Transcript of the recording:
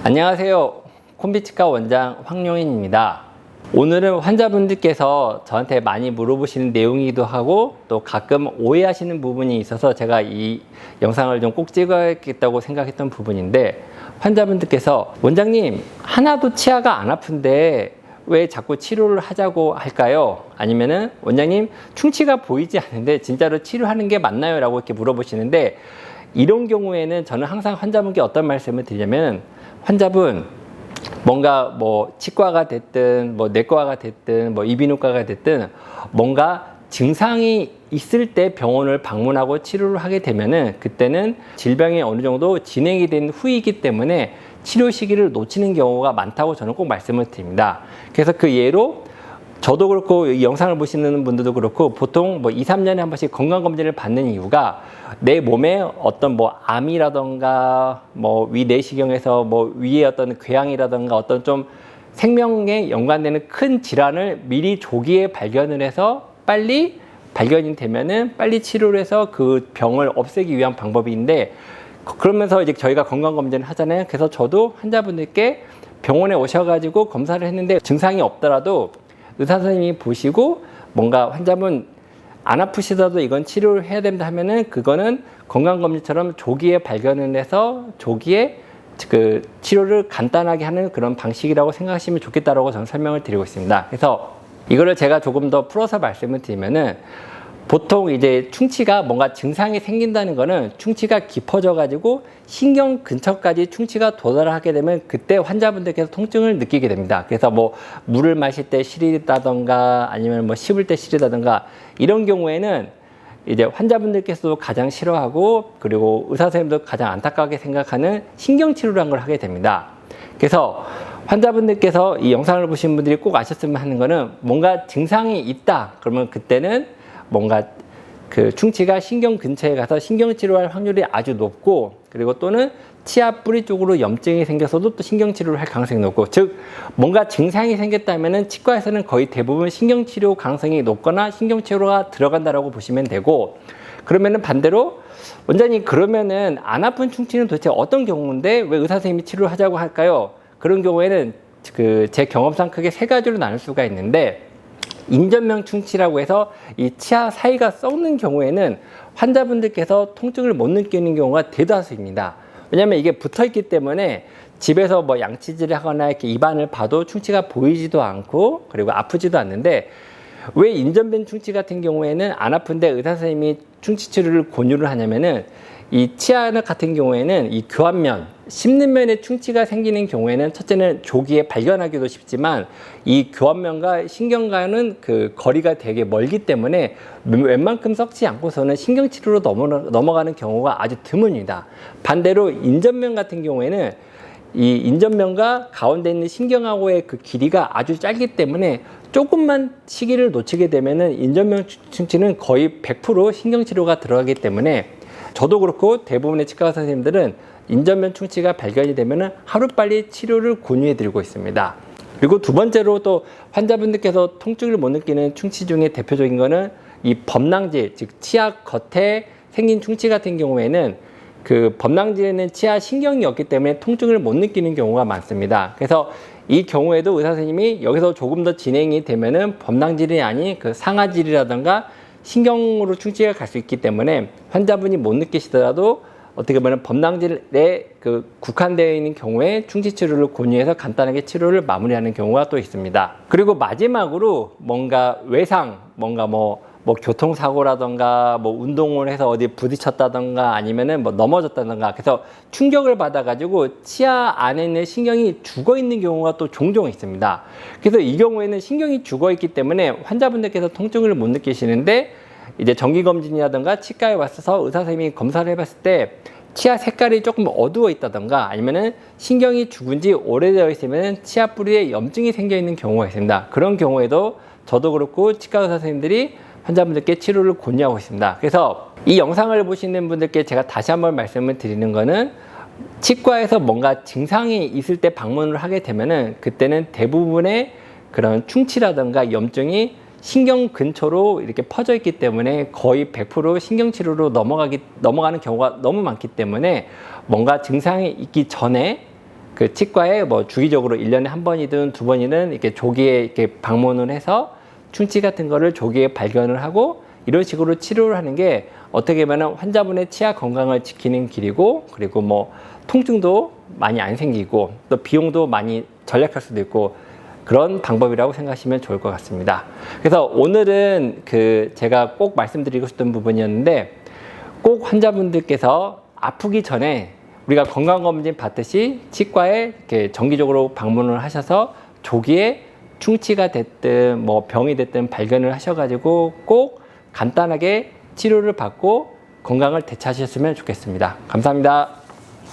안녕하세요. 콤비치과 원장 황용인입니다. 오늘은 환자분들께서 저한테 많이 물어보시는 내용이기도 하고 또 가끔 오해하시는 부분이 있어서 제가 이 영상을 좀 꼭 찍어야겠다고 생각했던 부분인데, 환자분들께서 원장님 하나도 치아가 안 아픈데 왜 자꾸 치료를 하자고 할까요? 아니면은 원장님 충치가 보이지 않는데 진짜로 치료하는 게 맞나요? 라고 이렇게 물어보시는데, 이런 경우에는 저는 항상 환자분께 어떤 말씀을 드리냐면, 환자분 뭔가 뭐 치과가 됐든 뭐 내과가 됐든 뭐 이비인후과가 됐든 뭔가 증상이 있을 때 병원을 방문하고 치료를 하게 되면은 그때는 질병이 어느 정도 진행이 된 후이기 때문에 치료 시기를 놓치는 경우가 많다고 저는 꼭 말씀을 드립니다. 그래서 그 예로 저도 그렇고 이 영상을 보시는 분들도 그렇고 보통 뭐 2, 3년에 한 번씩 건강검진을 받는 이유가 내 몸에 어떤 뭐 암이라던가 뭐 위 내시경에서 뭐 위에 어떤 궤양이라던가 어떤 좀 생명에 연관되는 큰 질환을 미리 조기에 발견을 해서 빨리 발견이 되면은 빨리 치료를 해서 그 병을 없애기 위한 방법인데, 그러면서 이제 저희가 건강검진을 하잖아요. 그래서 저도 환자분들께 병원에 오셔가지고 검사를 했는데 증상이 없더라도 의사 선생님이 보시고 뭔가 환자분 안 아프시더라도 이건 치료를 해야 된다 하면은 그거는 건강검진처럼 조기에 발견을 해서 조기에 그 치료를 간단하게 하는 그런 방식이라고 생각하시면 좋겠다라고 저는 설명을 드리고 있습니다. 그래서 이거를 제가 조금 더 풀어서 말씀을 드리면은, 보통 이제 충치가 뭔가 증상이 생긴다는 거는 충치가 깊어져 가지고 신경 근처까지 충치가 도달하게 되면 그때 환자분들께서 통증을 느끼게 됩니다. 그래서 뭐 물을 마실 때 시리다던가 아니면 뭐 씹을 때 시리다던가 이런 경우에는 이제 환자분들께서도 가장 싫어하고 그리고 의사 선생님도 가장 안타깝게 생각하는 신경치료라는 걸 하게 됩니다. 그래서 환자분들께서 이 영상을 보신 분들이 꼭 아셨으면 하는 거는, 뭔가 증상이 있다 그러면 그때는 뭔가 그 충치가 신경 근처에 가서 신경치료할 확률이 아주 높고, 그리고 또는 치아 뿌리 쪽으로 염증이 생겨서도 또 신경치료를 할 가능성이 높고, 즉 뭔가 증상이 생겼다면은 치과에서는 거의 대부분 신경치료 가능성이 높거나 신경치료가 들어간다라고 보시면 되고, 그러면은 반대로 원장님 그러면은 안 아픈 충치는 도대체 어떤 경우인데 왜 의사 선생님이 치료를 하자고 할까요? 그런 경우에는 그 제 경험상 크게 세 가지로 나눌 수가 있는데, 인전면 충치라고 해서 이 치아 사이가 썩는 경우에는 환자분들께서 통증을 못 느끼는 경우가 대다수입니다. 왜냐하면 이게 붙어 있기 때문에 집에서 뭐 양치질을 하거나 이렇게 입안을 봐도 충치가 보이지도 않고 그리고 아프지도 않는데, 왜 인전면 충치 같은 경우에는 안 아픈데 의사 선생님이 충치 치료를 권유를 하냐면은, 이 치아 같은 경우에는 이 교환면, 씹는 면에 충치가 생기는 경우에는 첫째는 조기에 발견하기도 쉽지만 이 교환면과 신경과는 그 거리가 되게 멀기 때문에 웬만큼 썩지 않고서는 신경치료로 넘어가는 경우가 아주 드뭅니다. 반대로 인전면 같은 경우에는 이 인전면과 가운데 있는 신경하고의 그 길이가 아주 짧기 때문에 조금만 시기를 놓치게 되면은 인전면 충치는 거의 100% 신경치료가 들어가기 때문에, 저도 그렇고 대부분의 치과 선생님들은 인전면 충치가 발견이 되면은 하루빨리 치료를 권유해 드리고 있습니다. 그리고 두 번째로 또 환자분들께서 통증을 못 느끼는 충치 중에 대표적인 거는 이 범낭질, 즉 치아 겉에 생긴 충치 같은 경우에는 그 범낭질에는 치아 신경이 없기 때문에 통증을 못 느끼는 경우가 많습니다. 그래서 이 경우에도 의사 선생님이 여기서 조금 더 진행이 되면은 범낭질이 아닌 그 상아질이라든가 신경으로 충치가 갈 수 있기 때문에 환자분이 못 느끼시더라도 어떻게 보면 범낭질에 그 국한되어 있는 경우에 충치 치료를 권유해서 간단하게 치료를 마무리하는 경우가 또 있습니다. 그리고 마지막으로 뭔가 외상, 뭔가 뭐 교통사고라던가 뭐 운동을 해서 어디 부딪혔다던가 아니면은 뭐 넘어졌다던가, 그래서 충격을 받아가지고 치아 안에 있는 신경이 죽어 있는 경우가 또 종종 있습니다. 그래서 이 경우에는 신경이 죽어 있기 때문에 환자분들께서 통증을 못 느끼시는데, 이제 정기검진이라던가 치과에 왔어서 의사 선생님이 검사를 해봤을 때 치아 색깔이 조금 어두워 있다던가 아니면은 신경이 죽은 지 오래되어 있으면 치아 뿌리에 염증이 생겨 있는 경우가 있습니다. 그런 경우에도 저도 그렇고 치과 의사 선생님들이 환자분들께 치료를 권유하고 있습니다. 그래서 이 영상을 보시는 분들께 제가 다시 한번 말씀을 드리는 거는, 치과에서 뭔가 증상이 있을 때 방문을 하게 되면은 그때는 대부분의 그런 충치라든가 염증이 신경 근처로 이렇게 퍼져 있기 때문에 거의 100% 신경치료로 넘어가는 경우가 너무 많기 때문에, 뭔가 증상이 있기 전에 그 치과에 뭐 주기적으로 1년에 한 번이든 두 번이든 이렇게 조기에 이렇게 방문을 해서 충치 같은 거를 조기에 발견을 하고 이런 식으로 치료를 하는 게 어떻게 보면 환자분의 치아 건강을 지키는 길이고, 그리고 뭐 통증도 많이 안 생기고 또 비용도 많이 절약할 수도 있고 그런 방법이라고 생각하시면 좋을 것 같습니다. 그래서 오늘은 그 제가 꼭 말씀드리고 싶던 부분이었는데, 꼭 환자분들께서 아프기 전에 우리가 건강검진 받듯이 치과에 이렇게 정기적으로 방문을 하셔서 조기에 충치가 됐든 뭐 병이 됐든 발견을 하셔가지고 꼭 간단하게 치료를 받고 건강을 되찾으셨으면 좋겠습니다. 감사합니다.